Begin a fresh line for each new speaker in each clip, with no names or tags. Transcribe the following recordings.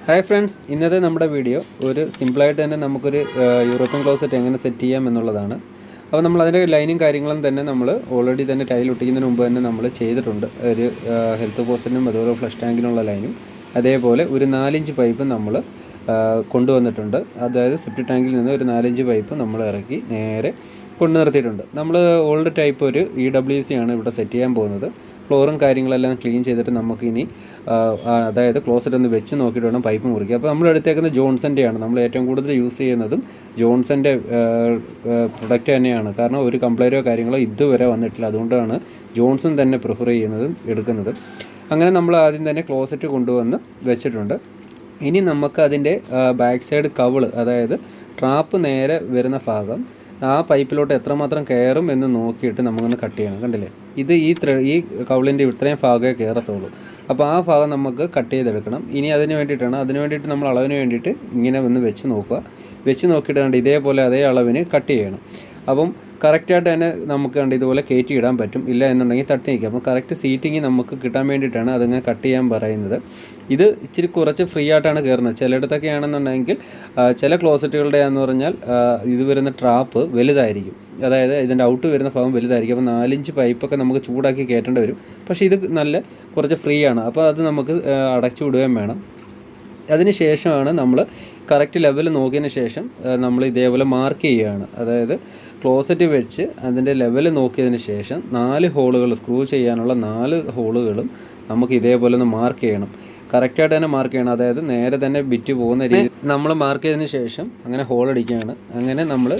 Hi friends, ഇന്നത്തെ നമ്മുടെ video ഒരു സിമ്പിളായിട്ട് തന്നെ നമുക്കൊരു യൂറോപ്യൻ ക്ലോസറ്റ് എങ്ങനെ സെറ്റ് ചെയ്യാം എന്നുള്ളതാണ്. അപ്പോൾ നമ്മൾ അതിൻ്റെ ലൈനും കാര്യങ്ങളും തന്നെ നമ്മൾ ഓൾറെഡി തന്നെ ടൈൽ ഒട്ടിക്കുന്നതിന് മുമ്പ് തന്നെ നമ്മൾ ചെയ്തിട്ടുണ്ട്. ഒരു ഹെൽത്ത് പോസ്റ്റിനും അതുപോലെ ഫ്ലഷ് ടാങ്കിനുള്ള ലൈനും അതേപോലെ ഒരു 4 പൈപ്പ് നമ്മൾ കൊണ്ടുവന്നിട്ടുണ്ട്. അതായത് സെപ്റ്റിക് ടാങ്കിൽ നിന്ന് ഒരു 4 പൈപ്പ് നമ്മൾ ഇറക്കി നേരെ കൊണ്ടു നിർത്തിയിട്ടുണ്ട്. നമ്മൾ ഓൾഡ് ടൈപ്പ് ഒരു EWC ആണ് ഇവിടെ സെറ്റ് ചെയ്യാൻ പോകുന്നത്. ഫ്ലോറും കാര്യങ്ങളെല്ലാം ക്ലീൻ ചെയ്തിട്ട് നമുക്കിനി അതായത് ക്ലോസറ്റ് ഒന്ന് വെച്ച് നോക്കിയിട്ട് വേണം പൈപ്പ് മുറിക്കുക. അപ്പോൾ നമ്മൾ എടുത്തേക്കുന്നത് ജോൺസൻ്റെയാണ്. നമ്മൾ ഏറ്റവും കൂടുതൽ യൂസ് ചെയ്യുന്നതും ജോൺസൻ്റെ പ്രൊഡക്റ്റ് തന്നെയാണ്. കാരണം ഒരു കംപ്ലൈൻറ്റോ കാര്യങ്ങളോ ഇതുവരെ വന്നിട്ടില്ല. അതുകൊണ്ടാണ് ജോൺസൺ തന്നെ പ്രിഫർ ചെയ്യുന്നതും എടുക്കുന്നതും. അങ്ങനെ നമ്മൾ ആദ്യം തന്നെ ക്ലോസറ്റ് കൊണ്ടുവന്ന് വെച്ചിട്ടുണ്ട്. ഇനി നമുക്ക് അതിൻ്റെ ബാക്ക് സൈഡ് കവിള്, അതായത് ട്രാപ്പ് നേരെ വരുന്ന ഭാഗം ആ പൈപ്പിലോട്ട് എത്രമാത്രം കയറും എന്ന് നോക്കിയിട്ട് നമുക്കൊന്ന് കട്ട് ചെയ്യണം. കണ്ടില്ലേ, ഇത് ഈ കവിളിൻ്റെ ഇത്രയും ഭാഗമേ കയറത്തുള്ളൂ. അപ്പോൾ ആ ഭാഗം നമുക്ക് കട്ട് ചെയ്തെടുക്കണം. ഇനി അതിന് വേണ്ടിയിട്ട് നമ്മൾ അളവിന് വേണ്ടിയിട്ട് ഇങ്ങനെ ഒന്ന് വെച്ച് നോക്കിയിട്ട് കണ്ട് ഇതേപോലെ അതേ അളവിന് കട്ട് ചെയ്യണം. അപ്പം കറക്റ്റായിട്ട് തന്നെ നമുക്ക് കണ്ട് ഇതുപോലെ കയറ്റി ഇടാൻ പറ്റും. ഇല്ല എന്നുണ്ടെങ്കിൽ തട്ടി നിൽക്കുക. അപ്പോൾ കറക്റ്റ് സീറ്റിങ് നമുക്ക് കിട്ടാൻ വേണ്ടിയിട്ടാണ് അതിങ്ങനെ കട്ട് ചെയ്യാൻ പറയുന്നത്. ഇത് ഇച്ചിരി കുറച്ച് ഫ്രീ ആയിട്ടാണ് കയറുന്നത്. ചിലയിടത്തൊക്കെ ആണെന്നുണ്ടെങ്കിൽ ചില ക്ലോസറ്റുകളുടെ എന്ന് പറഞ്ഞാൽ ഇത് വരുന്ന ട്രാപ്പ് വലുതായിരിക്കും. അതായത് ഇതിൻ്റെ ഔട്ട് വരുന്ന ഭാഗം വലുതായിരിക്കും. അപ്പോൾ 4 പൈപ്പൊക്കെ നമുക്ക് ചൂടാക്കി കയറ്റേണ്ടി വരും. പക്ഷേ ഇത് കുറച്ച് ഫ്രീ ആണ്. അപ്പോൾ അത് നമുക്ക് അടച്ചു വിടുകയും വേണം. അതിന് ശേഷമാണ് നമ്മൾ കറക്റ്റ് ലെവൽ നോക്കിയതിന് ശേഷം നമ്മൾ ഇതേപോലെ മാർക്ക് ചെയ്യുകയാണ്. അതായത് ക്ലോസറ്റ് വെച്ച് അതിൻ്റെ ലെവൽ നോക്കിയതിന് ശേഷം 4 ഹോളുകൾ സ്ക്രൂ ചെയ്യാനുള്ള 4 ഹോളുകളും നമുക്ക് ഇതേപോലെ ഒന്ന് മാർക്ക് ചെയ്യണം. കറക്റ്റായിട്ട് തന്നെ മാർക്ക് ചെയ്യണം. അതായത് നേരെ തന്നെ ബിറ്റ് പോകുന്ന രീതി നമ്മൾ മാർക്ക് ചെയ്തതിന് ശേഷം അങ്ങനെ ഹോൾ അടിക്കുകയാണ്. അങ്ങനെ നമ്മൾ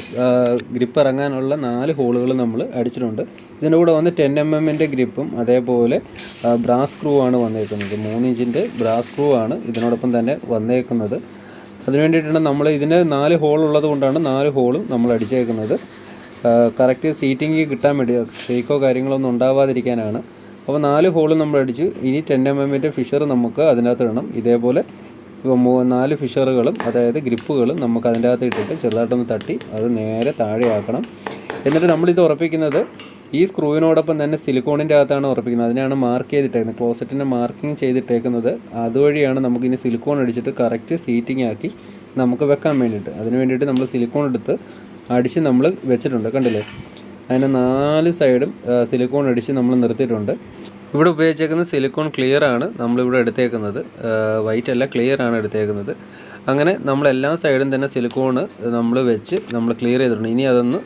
ഗ്രിപ്പ് ഇറങ്ങാനുള്ള 4 ഹോളുകൾ നമ്മൾ അടിച്ചിട്ടുണ്ട്. ഇതിൻ്റെ കൂടെ വന്ന് 10 mm ഗ്രിപ്പും അതേപോലെ ബ്രാസ് സ്ക്രൂ ആണ് വന്നേക്കുന്നത്. 3 ഇഞ്ചിൻ്റെ ബ്രാസ് സ്ക്രൂ ആണ് ഇതിനോടൊപ്പം തന്നെ വന്നേക്കുന്നത്. അതിന് വേണ്ടിയിട്ടാണ് നമ്മൾ ഇതിന് 4 ഹോൾ ഉള്ളത് കൊണ്ടാണ് 4 ഹോളും നമ്മൾ അടിച്ചേക്കുന്നത്. കറക്റ്റ് സീറ്റിംഗ് കിട്ടാൻ വേണ്ടി, ഷെയ്ക്കോ കാര്യങ്ങളൊന്നും ഉണ്ടാവാതിരിക്കാനാണ്. അപ്പോൾ 4 ഹോളും നമ്മൾ അടിച്ചു. ഇനി 10 mm ഫിഷർ നമുക്ക് അതിനകത്ത് ഇടണം. ഇതേപോലെ 4 ഫിഷറുകളും അതായത് ഗ്രിപ്പുകളും നമുക്ക് അതിൻ്റെ അകത്ത് ഇട്ടിട്ട് ചെറുതായിട്ടൊന്ന് തട്ടി അത് നേരെ താഴെയാക്കണം. എന്നിട്ട് നമ്മളിത് ഉറപ്പിക്കുന്നത് ഈ സ്ക്രൂവിനോടൊപ്പം തന്നെ സിലിക്കോണിൻ്റെ അകത്താണ് ഉറപ്പിക്കുന്നത്. അതിനാണ് മാർക്ക് ചെയ്തിട്ടേക്കുന്നത്, ക്ലോസറ്റിൻ്റെ മാർക്കിങ് ചെയ്തിട്ടേക്കുന്നത്. അതുവഴിയാണ് നമുക്കിനി സിലിക്കോൺ അടിച്ചിട്ട് കറക്റ്റ് സീറ്റിംഗ് ആക്കി നമുക്ക് വെക്കാൻ വേണ്ടിയിട്ട്. അതിന് വേണ്ടിയിട്ട് നമ്മൾ സിലിക്കോൺ എടുത്ത് അടിച്ച് നമ്മൾ വെച്ചിട്ടുണ്ട്. കണ്ടില്ലേ, അതിന് 4 സൈഡും സിലിക്കോൺ അടിച്ച് നമ്മൾ നിർത്തിയിട്ടുണ്ട്. ഇവിടെ ഉപയോഗിച്ചേക്കുന്നത് സിലിക്കോൺ ക്ലിയർ ആണ് നമ്മളിവിടെ എടുത്തേക്കുന്നത്. വൈറ്റ് അല്ല, ക്ലിയർ ആണ് എടുത്തേക്കുന്നത്. അങ്ങനെ നമ്മളെല്ലാ സൈഡും തന്നെ സിലിക്കോണ് നമ്മൾ വെച്ച് നമ്മൾ ക്ലിയർ ചെയ്തിട്ടുണ്ട്. ഇനി അതൊന്ന്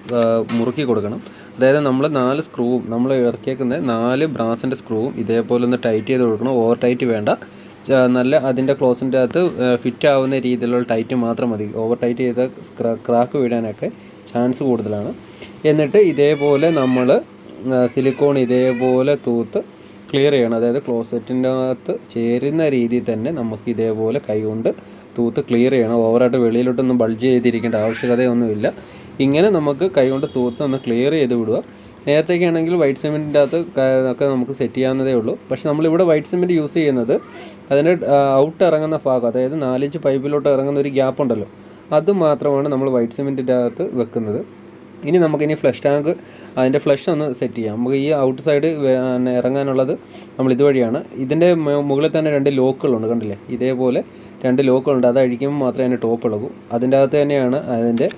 മുറുക്കി കൊടുക്കണം. അതായത് നമ്മൾ 4 സ്ക്രൂവും നമ്മൾ ഇറക്കിയേക്കുന്ന 4 ബ്രാസിൻ്റെ സ്ക്രൂവും ഇതേപോലെ ഒന്ന് ടൈറ്റ് ചെയ്ത് കൊടുക്കണം. ഓവർ ടൈറ്റ് വേണ്ട, നല്ല അതിൻ്റെ ക്ലോസിൻ്റെ അകത്ത് ഫിറ്റ് ആവുന്ന രീതിയിലുള്ള ടൈറ്റ് മാത്രം മതി. ഓവർ ടൈറ്റ് ചെയ്ത ക്രാക്ക് വീഴാനൊക്കെ ചാൻസ് കൂടുതലാണ്. എന്നിട്ട് ഇതേപോലെ നമ്മൾ സിലിക്കോൺ ഇതേപോലെ തൂത്ത് ക്ലിയർ ചെയ്യണം. അതായത് ക്ലോസറ്റിൻ്റെ അകത്ത് ചേരുന്ന രീതിയിൽ തന്നെ നമുക്ക് ഇതേപോലെ കൈകൊണ്ട് തൂത്ത് ക്ലിയർ ചെയ്യണം. ഓവറായിട്ട് വെളിയിലോട്ടൊന്നും ബൾജ് ചെയ്തിരിക്കേണ്ട ആവശ്യകതയൊന്നുമില്ല. ഇങ്ങനെ നമുക്ക് കൈകൊണ്ട് തൂത്ത് ഒന്ന് ക്ലിയർ ചെയ്ത് വിടുക. നേരത്തേക്ക് ആണെങ്കിൽ വൈറ്റ് സിമെൻറ്റിൻ്റെ അകത്ത് ഒക്കെ നമുക്ക് സെറ്റ് ചെയ്യാവുന്നതേ ഉള്ളൂ. പക്ഷേ നമ്മളിവിടെ വൈറ്റ് സിമെൻറ്റ് യൂസ് ചെയ്യുന്നത് അതിൻ്റെ ഔട്ട് ഇറങ്ങുന്ന ഭാഗം, അതായത് 4 ഇഞ്ച് പൈപ്പിലോട്ട് ഇറങ്ങുന്ന ഒരു ഗ്യാപ്പ് ഉണ്ടല്ലോ, അത് മാത്രമാണ് നമ്മൾ വൈറ്റ് സിമെൻറ്റിൻ്റെ അകത്ത് വെക്കുന്നത്. ഇനി നമുക്കിനി ഫ്ലഷ് ടാങ്ക്, അതിൻ്റെ ഫ്ലഷ് ഒന്ന് സെറ്റ് ചെയ്യാം. നമുക്ക് ഈ ഔട്ട് സൈഡ് ഇറങ്ങാനുള്ളത് നമ്മൾ ഇതുവഴിയാണ്. ഇതിൻ്റെ മുകളിൽ തന്നെ 2 ലോക്കുകളുണ്ട്. കണ്ടില്ലേ, ഇതേപോലെ 2 ലോക്കുകളുണ്ട്. അത് അഴിക്കുമ്പോൾ മാത്രമേ അതിൻ്റെ ടോപ്പ് ഇളകൂ. അതിൻ്റെ അകത്ത് തന്നെയാണ് അതിൻ്റെ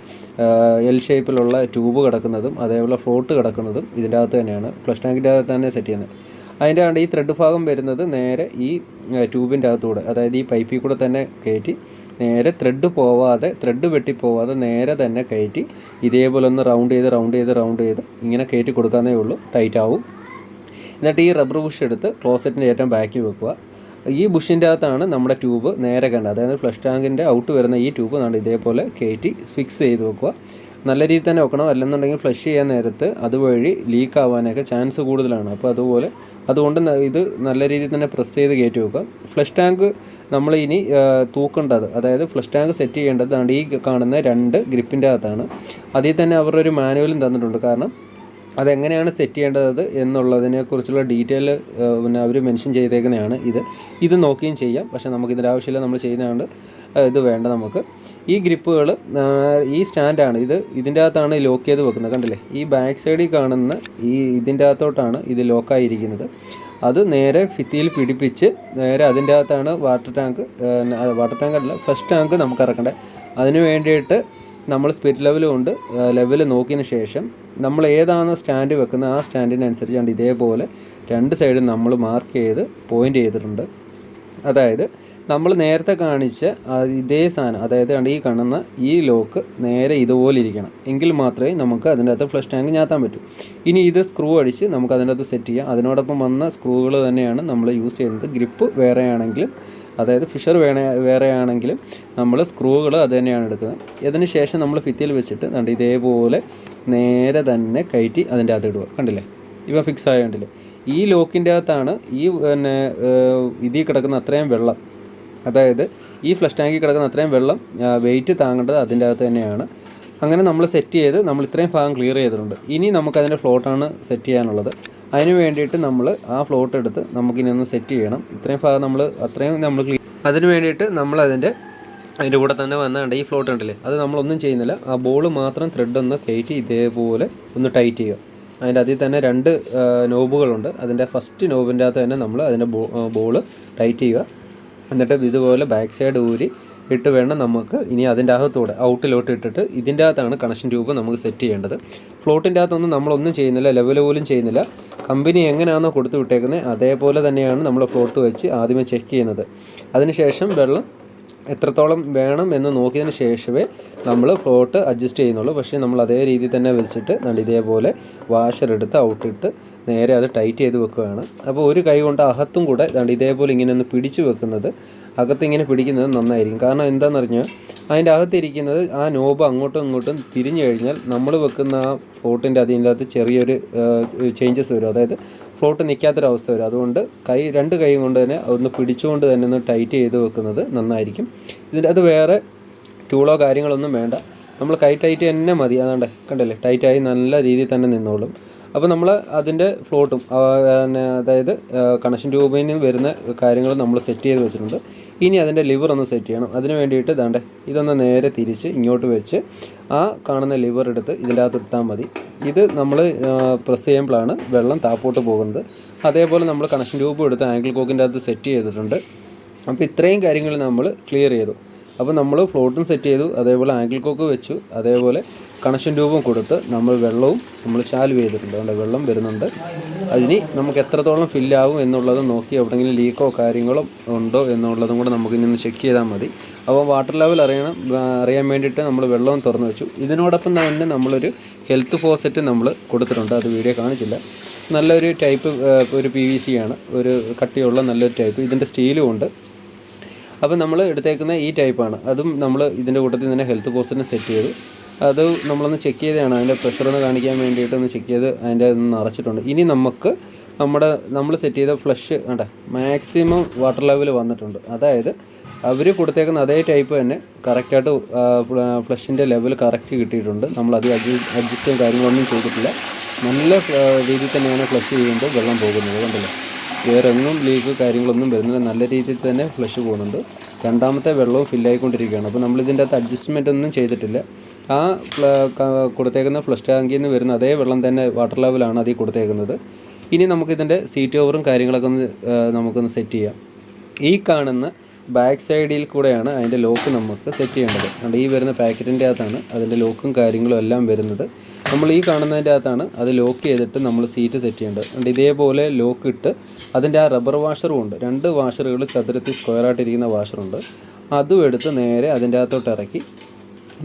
L ഷേപ്പിലുള്ള ട്യൂബ് കിടക്കുന്നതും അതേപോലെ ഫ്ലോട്ട് കിടക്കുന്നതും ഇതിൻ്റെ അകത്ത് തന്നെയാണ്. ഫ്ലഷ് ടാങ്കിൻ്റെ അകത്ത് തന്നെ സെറ്റ് ചെയ്യുന്നത്. അതിൻ്റെ ഈ ത്രെഡ് ഭാഗം വരുന്നത് നേരെ ഈ ട്യൂബിൻ്റെ അകത്തൂടെ, അതായത് ഈ പൈപ്പിൽ കൂടെ തന്നെ കയറ്റി നേരെ ത്രെഡ് വെട്ടിപ്പോവാതെ നേരെ തന്നെ കയറ്റി ഇതേപോലെ ഒന്ന് റൗണ്ട് ചെയ്ത് ഇങ്ങനെ കയറ്റി കൊടുക്കാനേ ഉള്ളൂ. ടൈറ്റ് ആവും. എന്നിട്ട് ഈ റബ്ബർ ബുഷ് എടുത്ത് ക്ലോസറ്റിൻ്റെ ഏറ്റവും ബാക്കിൽ വെക്കുക. ഈ ബുഷിൻ്റെ അകത്താണ് നമ്മുടെ ട്യൂബ് നേരെ കണ്ടത്. അതായത് ഫ്ലഷ് ടാങ്കിൻ്റെ ഔട്ട് വരുന്ന ഈ ട്യൂബ് നമ്മൾ ഇതേപോലെ കയറ്റി ഫിക്സ് ചെയ്ത് വെക്കുക. നല്ല രീതിയിൽ തന്നെ വെക്കണം. അല്ലെന്നുണ്ടെങ്കിൽ ഫ്ലഷ് ചെയ്യാൻ നേരത്ത് അതുവഴി ലീക്ക് ആവാനൊക്കെ ചാൻസ് കൂടുതലാണ്. അപ്പോൾ അതുകൊണ്ട് ഇത് നല്ല രീതിയിൽ തന്നെ പ്രസ് ചെയ്ത് കയറ്റി വെക്കുക. ഫ്ലഷ് ടാങ്ക് നമ്മൾ ഇനി തൂക്കേണ്ടത്, അതായത് ഫ്ലഷ് ടാങ്ക് സെറ്റ് ചെയ്യേണ്ടത് ഈ കാണുന്ന 2 ഗ്രിപ്പിൻ്റെ അകത്താണ്. അതിൽ തന്നെ അവരുടെ ഒരു മാനുവലും തന്നിട്ടുണ്ട്. കാരണം അതെങ്ങനെയാണ് സെറ്റ് ചെയ്യേണ്ടത് എന്നുള്ളതിനെക്കുറിച്ചുള്ള ഡീറ്റെയിൽ അവർ മെൻഷൻ ചെയ്തേക്കുന്നതാണ്. ഇത് നോക്കുകയും ചെയ്യാം. പക്ഷേ നമുക്കിതിൻ്റെ ആവശ്യമില്ല, നമ്മൾ ചെയ്യുന്നതുകൊണ്ട് ഇത് വേണ്ട നമുക്ക്. ഈ ഗ്രിപ്പുകൾ ഈ സ്റ്റാൻഡാണ് ഇതിൻ്റെ അകത്താണ് ലോക്ക് ചെയ്ത് വെക്കുന്നത്. കണ്ടില്ലേ, ഈ ബാക്ക് സൈഡിൽ കാണുന്ന ഇതിൻ്റെ അകത്തോട്ടാണ് ഇത് ലോക്കായിരിക്കുന്നത്. അത് നേരെ ഭിത്തിയിൽ പിടിപ്പിച്ച് നേരെ അതിൻ്റെ അകത്താണ് വാട്ടർ ടാങ്ക് അല്ല ഫ്ലഷ് ടാങ്ക് നമുക്ക് ഇറക്കേണ്ടത്. അതിന് വേണ്ടിയിട്ട് നമ്മൾ സ്പിരിറ്റ് ലെവൽ കൊണ്ട് ലെവൽ നോക്കിയതിന് ശേഷം നമ്മൾ ഏതാണ് സ്റ്റാൻഡ് വെക്കുന്നത് ആ സ്റ്റാൻഡിനനുസരിച്ചാണ് ഇതേപോലെ 2 സൈഡും നമ്മൾ മാർക്ക് ചെയ്ത് പോയിൻ്റ് ചെയ്തിട്ടുണ്ട്. അതായത് നമ്മൾ നേരത്തെ കാണിച്ച ഇതേ സാധനം, അതായത് ഈ കാണുന്ന ഈ ലോക്ക് നേരെ ഇതുപോലെ ഇരിക്കണം, എങ്കിൽ മാത്രമേ നമുക്ക് അതിൻ്റെ അകത്ത് ഫ്ലഷ് ടാങ്ക് ഞാത്താൻ പറ്റൂ. ഇനി ഇത് സ്ക്രൂ അടിച്ച് നമുക്ക് അതിൻ്റെ അകത്ത് സെറ്റ് ചെയ്യാം. അതിനോടൊപ്പം വന്ന സ്ക്രൂകൾ തന്നെയാണ് നമ്മൾ യൂസ് ചെയ്യുന്നത്. ഗ്രിപ്പ് വേറെ ആണെങ്കിലും, അതായത് ഫിഷർ വേറെ ആണെങ്കിലും നമ്മൾ സ്ക്രൂകൾ അത് തന്നെയാണ് എടുക്കുന്നത്. ഇതിന് ശേഷം നമ്മൾ ഭിത്തിയിൽ വെച്ചിട്ട് കണ്ട് ഇതേപോലെ നേരെ തന്നെ കയറ്റി അതിൻ്റെ അകത്ത് ഇടുക. കണ്ടില്ലേ, ഇവ ഫിക്സ് ആയ കണ്ടില്ലേ. ഈ ലോക്കിൻ്റെ അകത്താണ് ഈ ഇതിൽ കിടക്കുന്ന അത്രയും വെള്ളം, അതായത് ഈ ഫ്ലഷ് ടാങ്കിൽ കിടക്കുന്ന അത്രയും വെള്ളം വെയിറ്റ് താങ്ങേണ്ടത് അതിൻ്റെ അകത്ത് തന്നെയാണ്. അങ്ങനെ നമ്മൾ സെറ്റ് ചെയ്ത് നമ്മൾ ഇത്രയും ഭാഗം ക്ലിയർ ചെയ്തിട്ടുണ്ട്. ഇനി നമുക്കതിൻ്റെ ഫ്ലോട്ടാണ് സെറ്റ് ചെയ്യാനുള്ളത്. അതിന് വേണ്ടിയിട്ട് നമ്മൾ ആ ഫ്ലോട്ട് എടുത്ത് നമുക്കിനി ഒന്ന് സെറ്റ് ചെയ്യണം. ഇത്രയും ഭാഗം നമ്മൾ അതിന് വേണ്ടിയിട്ട് നമ്മൾ അതിൻ്റെ കൂടെ തന്നെ വന്നാണ്ട് ഈ ഫ്ലോട്ട് ഉണ്ടല്ലേ, അത് നമ്മളൊന്നും ചെയ്യുന്നില്ല. ആ ബോൾ മാത്രം ത്രെഡ് ഒന്ന് കയറ്റി ഇതേപോലെ ഒന്ന് ടൈറ്റ് ചെയ്യുക. അതിൻ്റെ അതിൽ തന്നെ 2 നോബുകളുണ്ട്. അതിൻ്റെ ഫസ്റ്റ് നോബിൻ്റെ അകത്ത് തന്നെ നമ്മൾ അതിൻ്റെ ബോൾ ടൈറ്റ് ചെയ്യുക. എന്നിട്ട് ഇതുപോലെ ബാക്ക് സൈഡ് ഊരി ഇട്ട് വേണം നമുക്ക് ഇനി അതിൻ്റെ അകത്തൂടെ ഔട്ടിലോട്ട് ഇട്ടിട്ട് ഇതിൻ്റെ അകത്താണ് കണക്ഷൻ ട്യൂബ് നമുക്ക് സെറ്റ് ചെയ്യേണ്ടത്. ഫ്ലോട്ടിൻ്റെ അകത്തൊന്നും നമ്മളൊന്നും ചെയ്യുന്നില്ല, ലെവൽ പോലും ചെയ്യുന്നില്ല. കമ്പനി എങ്ങനെയാണോ കൊടുത്തു വിട്ടേക്കുന്നത് അതേപോലെ തന്നെയാണ് നമ്മൾ ഫ്ലോട്ട് വെച്ച് ആദ്യമേ ചെക്ക് ചെയ്യുന്നത്. അതിനുശേഷം വെള്ളം എത്രത്തോളം വേണം എന്ന് നോക്കിയതിന് ശേഷമേ നമ്മൾ ഫ്ലോട്ട് അഡ്ജസ്റ്റ് ചെയ്യുന്നുള്ളൂ. പക്ഷേ നമ്മൾ അതേ രീതിയിൽ തന്നെ വെച്ചിട്ട് ഇതേപോലെ വാഷർ എടുത്ത് ഔട്ടിട്ട് നേരെ അത് ടൈറ്റ് ചെയ്ത് വെക്കുകയാണ്. അപ്പോൾ ഒരു കൈ കൊണ്ട് അകത്തും കൂടെ ഇതേപോലെ ഇങ്ങനെ ഒന്ന് പിടിച്ച് വെക്കുന്നത്, അകത്തിങ്ങനെ പിടിക്കുന്നത് നന്നായിരിക്കും. കാരണം എന്താണെന്ന് പറഞ്ഞാൽ അതിൻ്റെ അകത്തിരിക്കുന്നത് ആ നോബ് അങ്ങോട്ടും ഇങ്ങോട്ടും തിരിഞ്ഞു കഴിഞ്ഞാൽ നമ്മൾ വെക്കുന്ന ആ ഫ്ലോട്ടിൻ്റെ അതിൻ്റെ അകത്ത് ചെറിയൊരു ചേഞ്ചസ് വരും, അതായത് ഫ്ലോട്ട് നിൽക്കാത്തൊരവസ്ഥ വരും. അതുകൊണ്ട് 2 കൈ കൊണ്ട് തന്നെ ഒന്ന് പിടിച്ചുകൊണ്ട് തന്നെ ഒന്ന് ടൈറ്റ് ചെയ്ത് വെക്കുന്നത് നന്നായിരിക്കും. ഇതിൻ്റെ അത് വേറെ ടൂളോ കാര്യങ്ങളൊന്നും വേണ്ട, നമ്മൾ കൈ ടൈറ്റ് തന്നെ മതി. അതാണ്ട് കണ്ടല്ലേ, ടൈറ്റായി നല്ല രീതിയിൽ തന്നെ നിന്നോളും. അപ്പോൾ നമ്മൾ അതിൻ്റെ ഫ്ലോട്ടും അതായത് കണക്ഷൻ ട്യൂബിന് വരുന്ന കാര്യങ്ങൾ നമ്മൾ സെറ്റ് ചെയ്ത് വെച്ചിട്ടുണ്ട്. ഇനി അതിൻ്റെ ലിവർ ഒന്ന് സെറ്റ് ചെയ്യണം. അതിന് വേണ്ടിയിട്ട് ഇതൊന്ന് നേരെ തിരിച്ച് ഇങ്ങോട്ട് വെച്ച് ആ കാണുന്ന ലിവർ എടുത്ത് ഇതിൻ്റെ അകത്ത് ഇട്ടാൽ മതി. ഇത് നമ്മൾ പ്രസ് ചെയ്യുമ്പോഴാണ് വെള്ളം താപ്പോട്ട് പോകുന്നത്. അതേപോലെ നമ്മൾ കണക്ഷൻ ട്യൂബ് എടുത്ത് ആംഗിൾ കോക്കിൻ്റെ അകത്ത് സെറ്റ് ചെയ്തിട്ടുണ്ട്. അപ്പോൾ ഇത്രയും കാര്യങ്ങൾ നമ്മൾ ക്ലിയർ ചെയ്തു. അപ്പോൾ നമ്മൾ ഫ്ലോട്ടും സെറ്റ് ചെയ്തു, അതേപോലെ ആംഗിൾ കോക്ക് വെച്ചു, അതേപോലെ കണക്ഷൻ ട്യൂബും കൊടുത്ത് നമ്മൾ വെള്ളവും നമ്മൾ ചാൽവ് ചെയ്തിട്ടുണ്ട്. അതുകൊണ്ട് വെള്ളം വരുന്നുണ്ട്. അതിന് നമുക്ക് എത്രത്തോളം ഫില്ലാവും എന്നുള്ളത് നോക്കി എവിടെയെങ്കിലും ലീക്കോ കാര്യങ്ങളോ ഉണ്ടോ എന്നുള്ളതും കൂടെ നമുക്ക് ഇനി ചെക്ക് ചെയ്താൽ മതി. അപ്പോൾ വാട്ടർ ലെവൽ അറിയാൻ വേണ്ടിയിട്ട് നമ്മൾ വെള്ളവും തുറന്നു വെച്ചു. ഇതിനോടൊപ്പം തന്നെ നമ്മളൊരു ഹെൽത്ത് ഫോസെറ്റ് നമ്മൾ കൊടുത്തിട്ടുണ്ട്. അത് വീഡിയോ കാണിച്ചില്ല. നല്ലൊരു ടൈപ്പ് ഒരു PVC ആണ്, ഒരു കട്ടിയുള്ള നല്ലൊരു ടൈപ്പ്. ഇതിൻ്റെ സ്റ്റീലും ഉണ്ട്. അപ്പോൾ നമ്മൾ എടുത്തേക്കുന്ന ഈ ടൈപ്പാണ്. അതും നമ്മൾ ഇതിൻ്റെ കൂട്ടത്തിൽ തന്നെ ഹെൽത്ത് പോസ്റ്റിനെ സെറ്റ് ചെയ്തു. അത് നമ്മളൊന്ന് ചെക്ക് ചെയ്തതാണ്, അതിൻ്റെ പ്രഷറൊന്ന് കാണിക്കാൻ വേണ്ടിയിട്ടൊന്ന് ചെക്ക് ചെയ്ത് അതിൻ്റെ ഒന്ന് നിറച്ചിട്ടുണ്ട്. ഇനി നമുക്ക് നമ്മൾ സെറ്റ് ചെയ്ത ഫ്ലഷ് മാക്സിമം വാട്ടർ ലെവൽ വന്നിട്ടുണ്ട്. അതായത് അവർ കൊടുത്തേക്കുന്ന അതേ ടൈപ്പ് തന്നെ കറക്റ്റായിട്ട് ഫ്ലഷിൻ്റെ ലെവൽ കറക്റ്റ് കിട്ടിയിട്ടുണ്ട്. നമ്മളത് അഡ്ജസ്റ്റും കാര്യങ്ങളൊന്നും ചെയ്തിട്ടില്ല. നല്ല രീതിയിൽ തന്നെയാണ് ഫ്ലഷ് ചെയ്യുമ്പോൾ വെള്ളം പോകുന്നത്. കണ്ടല്ലോ, വേറെ എങ്ങും ലീക്ക് കാര്യങ്ങളൊന്നും വരുന്നില്ല, നല്ല രീതിയിൽ തന്നെ ഫ്ലഷ് പോകുന്നുണ്ട്. രണ്ടാമത്തെ വെള്ളവും ഫില്ലായിക്കൊണ്ടിരിക്കുകയാണ്. അപ്പോൾ നമ്മളിതിൻ്റെ അകത്ത് അഡ്ജസ്റ്റ്മെൻ്റ് ഒന്നും ചെയ്തിട്ടില്ല. ആ കൊടുത്തേക്കുന്ന ഫ്ലഷ് ടാങ്കിൽ നിന്ന് വരുന്ന അതേ വെള്ളം തന്നെ വാട്ടർ ലെവലാണ് അതിൽ കൊടുത്തേക്കുന്നത്. ഇനി നമുക്കിതിൻ്റെ സീറ്റ് ഓവറും കാര്യങ്ങളൊക്കെ നമുക്കൊന്ന് സെറ്റ് ചെയ്യാം. ഈ കാണുന്ന ബാക്ക് സൈഡിൽ കൂടെയാണ് അതിൻ്റെ ലോക്ക് നമുക്ക് സെറ്റ് ചെയ്യേണ്ടത്. അതുകൊണ്ട് ഈ വരുന്ന പാക്കറ്റിൻ്റെ അകത്താണ് അതിൻ്റെ ലോക്കും കാര്യങ്ങളും എല്ലാം വരുന്നത്. നമ്മൾ ഈ കാണുന്നതിൻ്റെ അകത്താണ് അത് ലോക്ക് ചെയ്തിട്ട് നമ്മൾ സീറ്റ് സെറ്റ് ചെയ്യേണ്ടത്. അതുകൊണ്ട് ഇതേപോലെ ലോക്ക് ഇട്ട് അതിൻ്റെ ആ റബ്ബർ വാഷറും ഉണ്ട്, 2 വാഷറുകൾ ചതുരത്തിൽ സ്ക്വയറായിട്ടിരിക്കുന്ന വാഷറുണ്ട്. അതും എടുത്ത് നേരെ അതിൻ്റെ അകത്തോട്ട് ഇറക്കി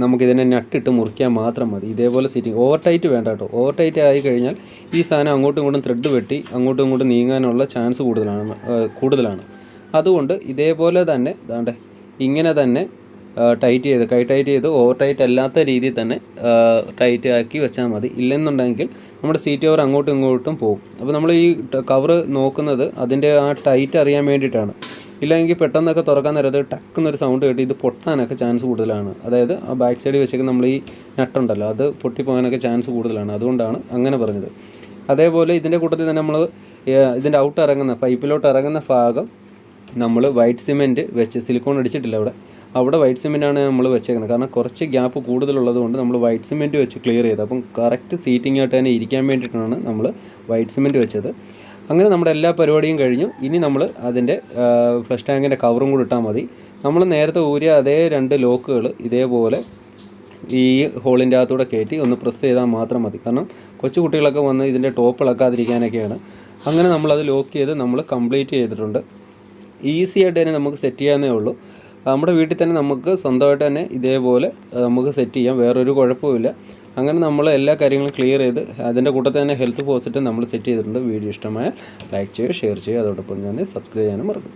നമുക്കിതിനെ നട്ടിട്ട് മുറിക്കാൻ മാത്രം മതി. ഇതേപോലെ സീറ്റിംഗ് ഓവർ ടൈറ്റ് വേണ്ട കേട്ടോ. ഓവർ ടൈറ്റ് ആയി കഴിഞ്ഞാൽ ഈ സാധനം അങ്ങോട്ടും ഇങ്ങോട്ടും ത്രെഡ് വെട്ടി അങ്ങോട്ടും ഇങ്ങോട്ടും നീങ്ങാനുള്ള ചാൻസ് കൂടുതലാണ്. അതുകൊണ്ട് ഇതേപോലെ തന്നെ ഇങ്ങനെ തന്നെ കൈ ടൈറ്റ് ചെയ്ത് ഓവർ ടൈറ്റ് അല്ലാത്ത രീതിയിൽ തന്നെ ടൈറ്റ് ആക്കി വെച്ചാൽ മതി. ഇല്ലെന്നുണ്ടെങ്കിൽ നമ്മുടെ സീറ്റ് കവർ അങ്ങോട്ടും ഇങ്ങോട്ടും പോകും. അപ്പോൾ നമ്മൾ ഈ കവർ നോക്കുന്നത് അതിൻ്റെ ആ ടൈറ്റ് അറിയാൻ വേണ്ടിയിട്ടാണ്. ഇല്ലെങ്കിൽ പെട്ടെന്നൊക്കെ തുറക്കാൻ നേരത്ത് ടക്കുന്നൊരു സൗണ്ട് കേട്ട് ഇത് പൊട്ടാനൊക്കെ ചാൻസ് കൂടുതലാണ്. അതായത് ആ ബാക്ക് സൈഡിൽ വെച്ചേക്ക് നമ്മൾ ഈ നട്ടുണ്ടല്ലോ അത് പൊട്ടിപ്പോകാനൊക്കെ ചാൻസ് കൂടുതലാണ്. അതുകൊണ്ടാണ് അങ്ങനെ പറഞ്ഞത്. അതേപോലെ ഇതിൻ്റെ കൂട്ടത്തിൽ തന്നെ നമ്മൾ ഇതിൻ്റെ പൈപ്പിലോട്ട് ഇറങ്ങുന്ന ഭാഗം നമ്മൾ വൈറ്റ് സിമെൻറ്റ് വെച്ച്, സിലിക്കോൺ അടിച്ചിട്ടില്ല അവിടെ വൈറ്റ് സിമെൻറ്റാണ് നമ്മൾ വെച്ചേക്കുന്നത്. കാരണം കുറച്ച് ഗ്യാപ്പ് കൂടുതലുള്ളത് കൊണ്ട് നമ്മൾ വൈറ്റ് സിമെൻറ്റ് വെച്ച് ക്ലിയർ ചെയ്ത്, അപ്പം കറക്റ്റ് സീറ്റിംഗ് ആയിട്ട് തന്നെ ഇരിക്കാൻ വേണ്ടിയിട്ടാണ് നമ്മൾ വൈറ്റ് സിമെൻറ്റ് വെച്ചത്. അങ്ങനെ നമ്മുടെ എല്ലാ പരിപാടിയും കഴിഞ്ഞു. ഇനി നമ്മൾ അതിൻ്റെ ഫ്ലഷ് ടാങ്കിൻ്റെ കവറും കൂടി ഇട്ടാൽ മതി. നമ്മൾ നേരത്തെ ഊരിയ അതേ 2 ലോക്കുകൾ ഇതേപോലെ ഈ ഹോളിൻ്റെ അകത്തൂടെ കയറ്റി ഒന്ന് പ്രസ് ചെയ്താൽ മാത്രം മതി. കാരണം കൊച്ചു കുട്ടികളൊക്കെ വന്ന് ഇതിൻ്റെ ടോപ്പ് ഇളക്കാതിരിക്കാനൊക്കെയാണ്. അങ്ങനെ നമ്മളത് ലോക്ക് ചെയ്ത് നമ്മൾ കംപ്ലീറ്റ് ചെയ്തിട്ടുണ്ട്. ഈസി ആയിട്ട് തന്നെ നമുക്ക് സെറ്റ് ചെയ്യാവുന്നേ ഉള്ളൂ. നമ്മുടെ വീട്ടിൽ തന്നെ നമുക്ക് സ്വന്തമായിട്ട് തന്നെ ഇതേപോലെ നമുക്ക് സെറ്റ് ചെയ്യാം, വേറൊരു കുഴപ്പമില്ല. അങ്ങനെ നമ്മൾ എല്ലാ കാര്യങ്ങളും ക്ലിയർ ചെയ്ത് അതിൻ്റെ കൂട്ടത്തിൽ തന്നെ ഹെൽത്ത് പോസിറ്റ് നമ്മൾ സെറ്റ് ചെയ്തിട്ടുണ്ട്. വീഡിയോ ഇഷ്ടമായ ലൈക്ക് ചെയ്യുക, ഷെയർ ചെയ്യുക, അതോടൊപ്പം തന്നെ സബ്സ്ക്രൈബ് ചെയ്യാനും മറക്കും.